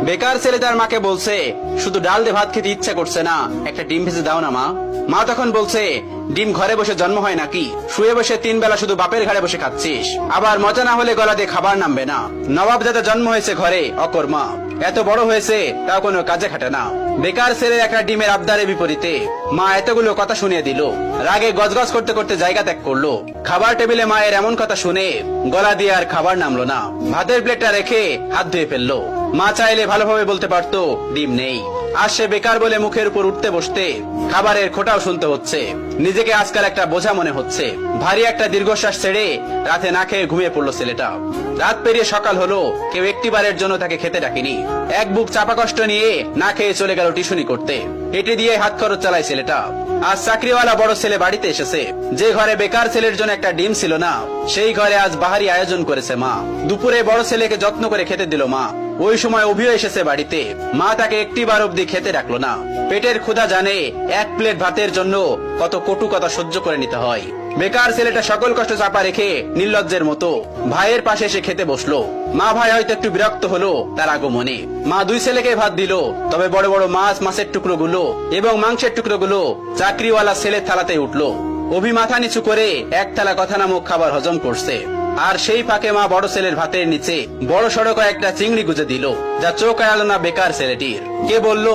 বেকার ছেলে তার মাকে বলছে, শুধু ডাল দিয়ে ভাত খেতে ইচ্ছা করছে না, একটা ডিম ভেজে দাও না মা। মা তখন বলছে, ডিম ঘরে বসে জন্ম হয় নাকি? শুয়ে বসে 3 বেলা শুধু বাপের ঘাড়ে বসে খাচ্ছিস, আবার মজা না হলে গলা দিয়ে খাবার নামবে না। নবাব দাদা জন্ম হয়েছে ঘরে, অকর্মা, এত বড় হয়েছে তাও কোনো কাজে খাটে না। বেকার ছেলের একটা ডিমের আবদারের বিপরীতে মা এতগুলো কথা শুনিয়ে দিল। রাগে গজগজ করতে করতে জায়গা ত্যাগ করলো। খাবার টেবিলে মায়ের এমন কথা শুনে গলা দিয়ে আর খাবার নামলো না। ভাতের প্লেটটা রেখে হাত ধুয়ে ফেললো। মা চাইলে ভালোভাবে বলতে পারতো ডিম নেই। আর সে বেকার বলে মুখের উপর উঠতে বসতে খাবারের খোঁটাও শুনতে হচ্ছে। নিজেকে আজকাল একটা বোঝা মনে হচ্ছে। ভারী একটা দীর্ঘশ্বাস ছেড়ে রাতে না খেয়ে ঘুমিয়ে পড়লো ছেলেটা। রাত পেরিয়ে সকাল হলো, কেউ একটিবারের জন্য তাকে খেতে ডাকেনি। এক বুক চাপা কষ্ট নিয়ে না খেয়ে চলে গেল টিউশনি করতে। এটি দিয়ে হাত খরচ চালায় ছেলেটা। আজ চাকরিওয়ালা বড় ছেলে বাড়িতে এসেছে। যে ঘরে বেকার ছেলের জন্য একটা ডিম ছিল না, সেই ঘরে আজ বাহারি আয়োজন করেছে মা। দুপুরে বড় ছেলেকে যত্ন করে খেতে দিল মা। ওই সময় অভিও এসেছে বাড়িতে। মা তাকে একটিবার অব্দি খেতে ডাকলো না। পেটের ক্ষুধা জানে এক প্লেট ভাতের জন্য কত কটু কথা সহ্য করে নিতে হয়। বেকার ছেলেটা সকল কষ্ট চাপা রেখে নির্লজ্জের মতো ভাইয়ের পাশে এসে খেতে বসলো। মা ভাই হয়তো একটু বিরক্ত হলো তার আগমনে। মা দুই ছেলেকে ভাত দিল, তবে বড় বড় মাছের টুকরো গুলো এবং মাংসের টুকরো গুলো চাকরিওয়ালা ছেলের থালাতে উঠলো। অভি মাথা নিচু করে এক থালা কথা নামক খাবার হজম করছে। আর সেই ফাঁকে মা বড় ছেলের ভাতের নিচে বড় সড়ক একটা চিংড়ি গুজে দিল, যা চোখ এড়ালো না বেকার ছেলেটির। কে বলল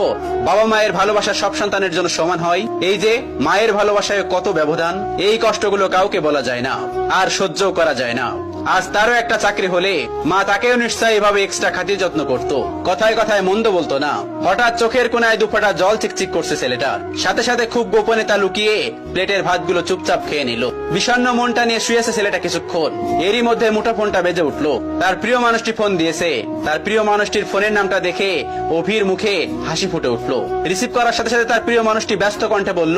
বাবা মায়ের ভালোবাসা সব সন্তানের জন্য সমান হয়? এই যে মায়ের ভালোবাসায় কত ব্যবধান, এই কষ্টগুলো কাউকে বলা যায় না, আর সহ্য করা যায় না। আজ তারও একটা চাকরি হলে মা তাকেও নিশ্চয়ই এভাবে এক্সট্রা খাতির যত্ন করত। কথায় কথায় মন্দ বলতো না। হঠাৎ চোখের কোনায় দুফোঁটা জল চিকচিক করছে ছেলেটার। সাথে সাথে খুব গোপনে তা লুকিয়ে প্লেটের ভাতগুলো চুপচাপ খেয়ে নিল। বিষণ্ণ মনটা নিয়ে শুয়েছে ছেলেটা কিছুক্ষণ। এরই মধ্যে মুঠোফোনটা বেজে উঠলো। তার প্রিয় মানুষটি ফোন দিয়েছে। তার প্রিয় মানুষটির ফোনের নামটা দেখে অভির মুখে হাসি ফুটে উঠলো। রিসিভ করার সাথে সাথে তার প্রিয় মানুষটি ব্যস্ত কণ্ঠে বলল,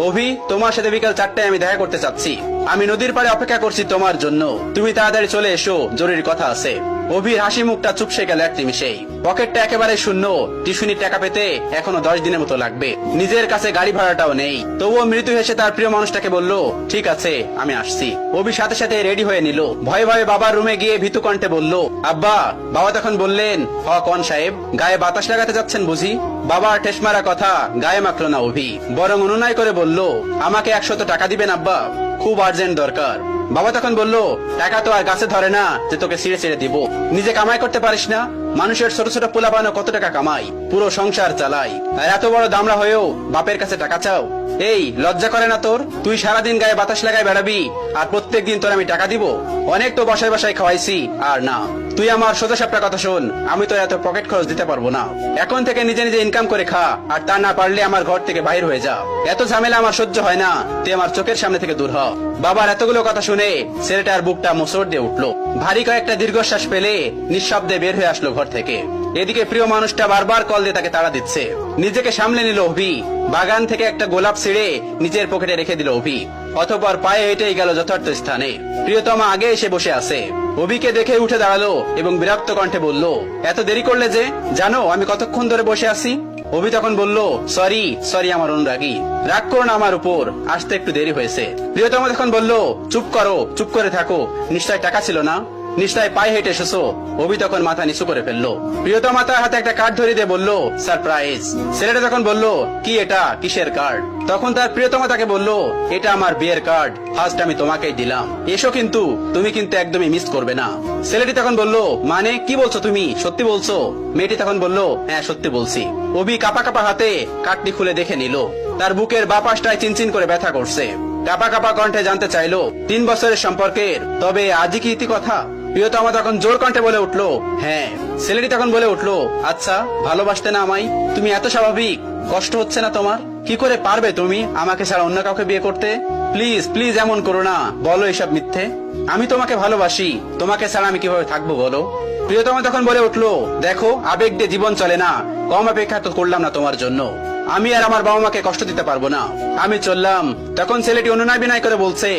অভি, তোমার সাথে বিকাল 4টায় আমি দেখা করতে চাচ্ছি। আমি নদীর পাড়ে অপেক্ষা করছি তোমার জন্য। তুমি তাড়াতাড়ি চলে এসো, জরুরি কথা আছে। অভির হাসি মুখটা চুপসে গেল এক নিমিষেই। পকেটটা একেবারে শূন্য। টিউশনির টাকা পেতে এখনো 10 দিনের মতো লাগবে। নিজের কাছে গাড়ি ভাড়াটাও নেই। তবুও মৃত্যু হেসে তার প্রিয় মানুষটাকে বলল, ঠিক আছে, আমি আসছি। অভি সাথে সাথে রেডি হয়ে নিল। ভয়ে ভয়ে বাবার রুমে গিয়ে ভীতু কণ্ঠে বলল, আব্বা। বাবা তখন বললেন, হ কন সাহেব, গায়ে বাতাস লাগাতে যাচ্ছেন বুঝি? বাবার ঠেস মারা কথা গায়ে মাখলো না অভি, বরং অনুনয় করে বলল, আমাকে 100 টাকা দিবেন আব্বা, খুব আর্জেন্ট দরকার। বাবা তখন বলল, টাকা তো আর গাছে ধরে না যে তোকে ছিঁড়ে ছিঁড়ে দিব। নিজে কামাই করতে পারিস না? মানুষের ছোট ছোট পোলা বানো কত টাকা কামাই, পুরো সংসার চালাই, আর এত বড় দামড়া হয়েও বাপের কাছে টাকা চাও? এই লজ্জা করে না তোর? তুই সারাদিন গায়ে বাতাস লাগায় বেড়াবি, আর প্রত্যেক দিন তোর আমি টাকা দিব? অনেক তো বাসায় বাসায় খাওয়াইছি, আর না। তুই আমার সোজা সাপটা কথা শোন, আমি তো এত পকেট খরচ দিতে পারবো না। এখন থেকে নিজে নিজে ইনকাম করে খা, আর তা না পারলে আমার ঘর থেকে বাইর হয়ে যা। এত ঝামেলা আমার সহ্য হয় না, তুই আমার চোখের সামনে থেকে দূর হ। বাবার এতগুলো কথা শুনে ছেলেটার বুকটা মোচড় দিয়ে উঠলো। ভারী কয়েকটা দীর্ঘশ্বাস পেলে নিঃশব্দে বের হয়ে আসলো ঘর থেকে। এদিকে প্রিয় মানুষটা বারবার কল দিয়ে তাকে তাড়া দিচ্ছে। নিজেকে সামলে নিল অভি। বাগান থেকে একটা গোলাপ ছিঁড়ে নিজের পকেটে রেখে দিল অভি। অতঃপর পায়ে হেঁটেই গেল যথার্থ স্থানে। প্রিয়তমা আগে এসে বসে আছে। অভিকে দেখে উঠে দাঁড়ালো এবং বিরক্ত কণ্ঠে বলল, এত দেরি করলে যে? জানো আমি কতক্ষণ ধরে বসে আছি? অভি তখন বলল, সরি আমার অনুরাগী, রাগ করো না আমার উপর, আসতে একটু দেরি হয়েছে। প্রিয়তমা তখন বলল, চুপ করো, চুপ করে থাকো, নিশ্চয় টাকা ছিল না? নিশ্চয় পায়ে হেঁটে এসেছো? অভি তখন মাথা নিচু করে ফেললো। প্রিয়তমা তার হাতে একটা কার্ড ধরিয়ে দিয়ে বলল, সারপ্রাইজ। ছেলেটা তখন বলল, কি এটা, কিসের কার্ড? তখন তার প্রিয়তমা তাকে বলল, এটা আমার বিয়ের কার্ড, ফার্স্ট আমি তোমাকেই দিলাম, এসো, কিন্তু তুমি কিন্তু একদমই মিস করবে না। ছেলেটি তখন বলল, মানে কি বলছো তুমি, সত্যি বলছো? মেয়েটি তখন বলল, হ্যাঁ সত্যি বলছি। অভি কাপা কাপা হাতে কার্ডটি খুলে দেখে নিল। তার বুকের বাঁ পাশটায় চিনচিন করে ব্যথা করছে। কাপা কাপা কণ্ঠে জানতে চাইলো, 3 বছরের সম্পর্কের, তবে আজই কি ইতি কথা? প্রিয়তমা তখন জোর কণ্ঠে বলে উঠলো, হ্যাঁ। ছেলেটি তখন বলে উঠলো, আচ্ছা, ভালোবাসতে না আমায়? তুমি এত স্বাভাবিক, কষ্ট হচ্ছে না তোমার? কি করে পারবে তুমি আমাকে ছাড়া অন্য কাউকে বিয়ে করতে? প্লিজ প্লিজ এমন করো না, বলো এসব মিথ্যে। আমি তোমাকে ভালোবাসি, তোমাকে ছাড়া আমি কিভাবে থাকবো বলো? প্রিয়তমা তখন বলে উঠলো, দেখো, আবেগ দিয়ে জীবন চলে না, কম অপেক্ষা তো করলাম না তোমার জন্য। আমি আর আমার বাবা মাকে কষ্ট দিতে পারবো না, আমি চললাম। তখন ছেলেটি অনুনয় বিনয় করে বলছে,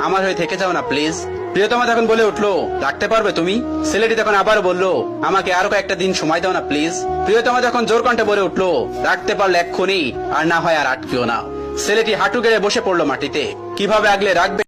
আমার হয়ে থেকে যাও না প্লিজ। প্রিয়তমা তখন বলে উঠলো, রাখতে পারবে তুমি? ছেলেটি তখন আবার বলল, আমাকে আরো কয়েকটা দিন সময় দাও না প্লিজ। প্রিয়তমা তখন জোর কণ্ঠে বলে উঠলো, রাখতে পারলে এক্ষুনি, আর না হয় আর আটকিও না। ছেলেটি হাঁটু গেড়ে বসে পড়লো মাটিতে। কিভাবে আগলে রাখবে